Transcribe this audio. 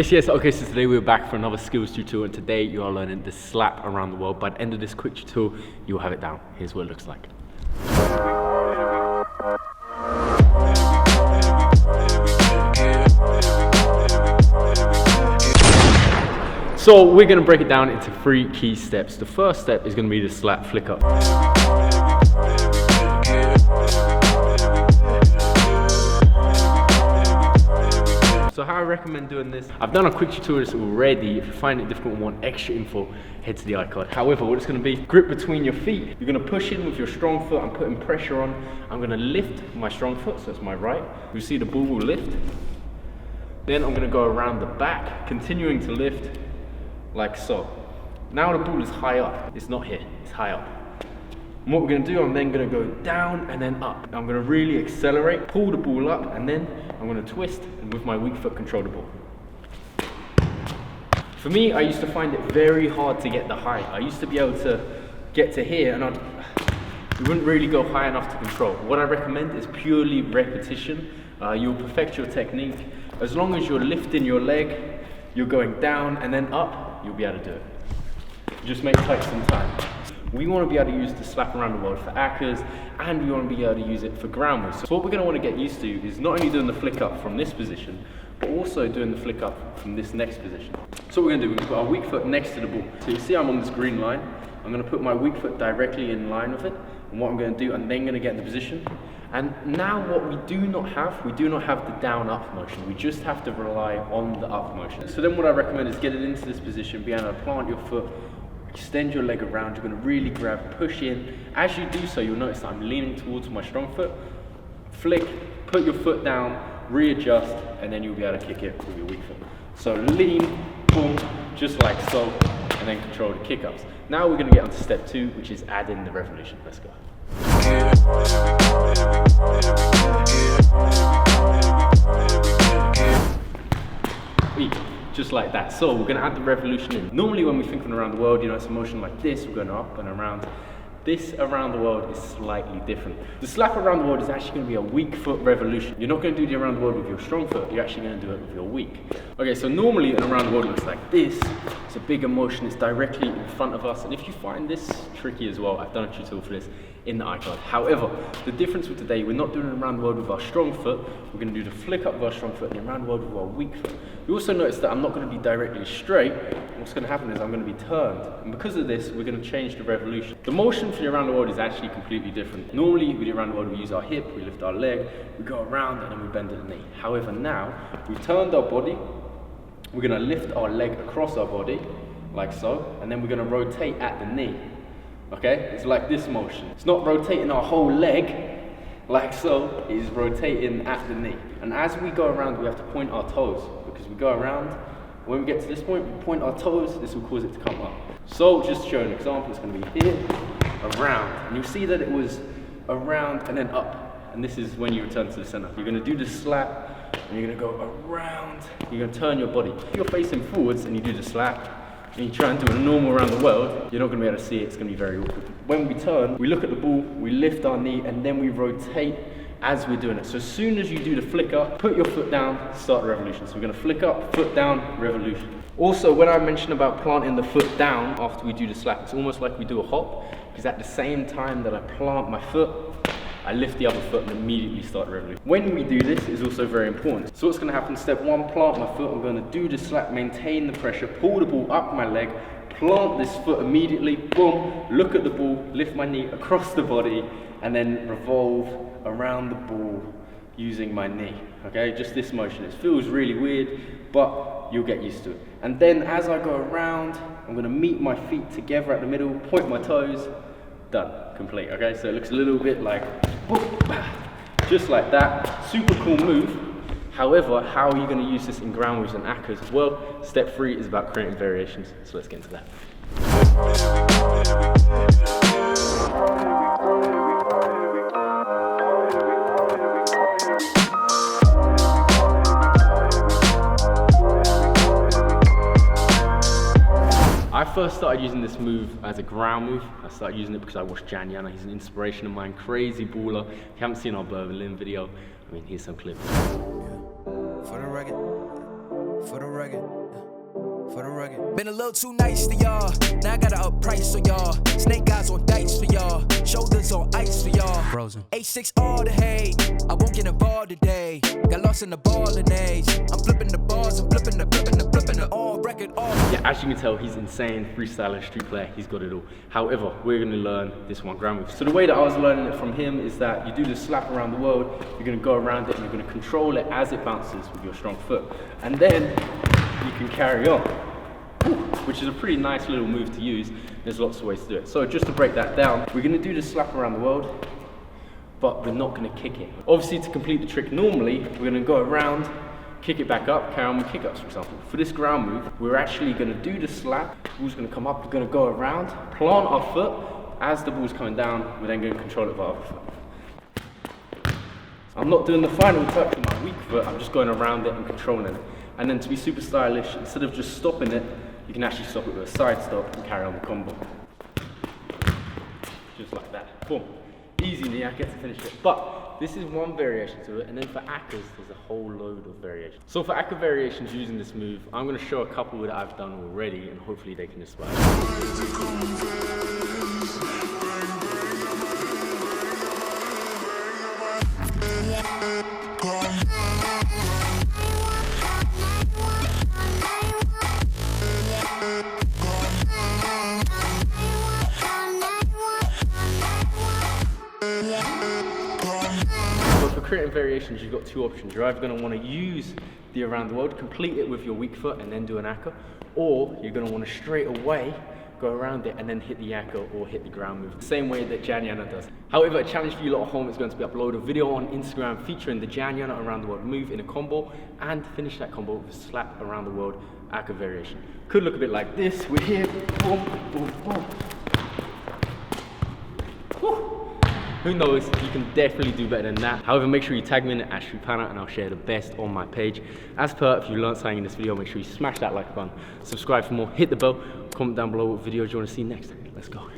Yes, okay, so today we're back for another skills tutorial, and today you are learning the slap around the world. By the end of this quick tutorial, you'll have it down. Here's what it looks like. So we're going to break it down into 3 key steps. The first step is going to be the slap flick up. So how I recommend doing this, I've done a quick tutorial already. If you find it difficult and want extra info, head to the iCard. However, what it's going to be, grip between your feet. You're going to push in with your strong foot. I'm putting pressure on. I'm going to lift my strong foot, so it's my right. You see the ball will lift. Then I'm going to go around the back, continuing to lift like so. Now the ball is high up. It's not here, it's high up. And what we're going to do, I'm then going to go down and then up. I'm going to really accelerate, pull the ball up, and then I'm going to twist and with my weak foot control the ball. For me, I used to find it very hard to get the height. I used to be able to get to here and it wouldn't really go high enough to control. What I recommend is purely repetition. You'll perfect your technique. As long as you're lifting your leg, you're going down and then up, you'll be able to do it. Just make like some time. We want to be able to use the slap around the world for accas, and we want to be able to use it for ground moves. So what we're going to want to get used to is not only doing the flick up from this position, but also doing the flick up from this next position. So what we're going to do, we're going to put our weak foot next to the ball. So you see I'm on this green line. I'm going to put my weak foot directly in line with it. And what I'm going to do, I'm then going to get in the position. And now what we do not have the down-up motion. We just have to rely on the up motion. So then what I recommend is get it into this position, be able to plant your foot, extend your leg around. You're going to really grab, push in. As you do so, you'll notice that I'm leaning towards my strong foot. Flick, put your foot down, readjust, and then you'll be able to kick it with your weak foot. So lean, boom, just like so, and then control the kick-ups. Now we're going to get on to step 2, which is add in the revolution. Let's go. Just like that. So we're going to add the revolution in. Normally when we think from around the world, it's a motion like this, we're going up and around. This around the world is slightly different. The slap around the world is actually going to be a weak foot revolution. You're not going to do the around the world with your strong foot, you're actually going to do it with your weak. Okay, so normally an around the world looks like this. It's a bigger motion, it's directly in front of us. And if you find this tricky as well, I've done a tutorial for this in the iCard. However, the difference with today, we're not doing an around the world with our strong foot. We're going to do the flick up with our strong foot and the around the world with our weak foot. You also notice that I'm not going to be directly straight. What's going to happen is I'm going to be turned. And because of this, we're going to change the revolution. The motion for the around the world is actually completely different. Normally, with the around the world, we use our hip, we lift our leg, we go around, and then we bend at the knee. However, now, we've turned our body. We're going to lift our leg across our body, like so, and then we're going to rotate at the knee. Okay? It's like this motion. It's not rotating our whole leg, like so, it is rotating at the knee. And as we go around, we have to point our toes, because we go around, when we get to this point, we point our toes, this will cause it to come up. So, just to show an example, it's going to be here, around. And you'll see that it was around and then up. And this is when you return to the center. You're going to do the slap, and you're going to go around. You're going to turn your body. If you're facing forwards and you do the slap, and you try and do a normal around the world, you're not going to be able to see it, it's going to be very awkward. When we turn, we look at the ball, we lift our knee, and then we rotate as we're doing it. So as soon as you do the flick up, put your foot down, start the revolution. So we're going to flick up, foot down, revolution. Also, when I mentioned about planting the foot down after we do the slap, it's almost like we do a hop, because at the same time that I plant my foot, I lift the other foot and immediately start the revolution. When we do this is also very important. So what's going to happen, step 1, plant my foot. I'm going to do the slap, maintain the pressure, pull the ball up my leg, plant this foot immediately, boom, look at the ball, lift my knee across the body, and then revolve around the ball using my knee. Okay, just this motion. It feels really weird, but you'll get used to it. And then as I go around, I'm going to meet my feet together at the middle, point my toes, done, complete. Okay, so it looks a little bit like, just like that. Super cool move. However, how are you going to use this in ground moves and accas as well? Step 3 is about creating variations, so let's get into that. I first started using this move as a ground move. I started using it because I watched Jan Yana. He's an inspiration of mine, crazy baller. If you haven't seen our Berlin video, here's some clips. For the record. For the rugged. For the rugged. Been a little too nice to y'all. Now I gotta up price for y'all. Snake eyes on dice for y'all. Shoulders on ice for y'all. Frozen. H6 all the hate. I won't get involved today. Got lost in the balling age. I'm flipping the bars. I'm flipping the all record all. Yeah, as you can tell, he's insane freestyler, street player. He's got it all. However, we're gonna learn this one ground move. So the way that I was learning it from him is that you do the slap around the world. You're gonna go around it and you're gonna control it as it bounces with your strong foot, and then you can carry on, which is a pretty nice little move to use. There's lots of ways to do it. So just to break that down, we're gonna do the slap around the world, but we're not gonna kick it. Obviously, to complete the trick normally, we're gonna go around, kick it back up, carry on with kick-ups, for example. For this ground move, we're actually gonna do the slap, the ball's gonna come up, we're gonna go around, plant our foot, as the ball's coming down, we're then gonna control it with our other foot. I'm not doing the final touch with my weak foot, I'm just going around it and controlling it. And then to be super stylish, instead of just stopping it, you can actually stop it with a side stop and carry on the combo. Just like that. Boom. Easy knee, I get to finish it. But this is one variation to it, and then for Akkas, there's a whole load of variations. So for Akka variations using this move, I'm going to show a couple that I've done already, and hopefully they can inspire creating variations, you've got two options. You're either going to want to use the around the world, complete it with your weak foot and then do an akka, or you're going to want to straight away go around it and then hit the akka or hit the ground move, the same way that Janyana does. However, a challenge for you lot at home is going to be upload a video on Instagram featuring the Janyana around the world move in a combo and finish that combo with a slap around the world akka variation. Could look a bit like this. We're here, boom, boom, boom. Whew. Who knows, you can definitely do better than that. However, make sure you tag me in at Ashrupana and I'll share the best on my page. As per, if you learned something in this video, make sure you smash that like button, subscribe for more, hit the bell, comment down below what videos you want to see next. Let's go.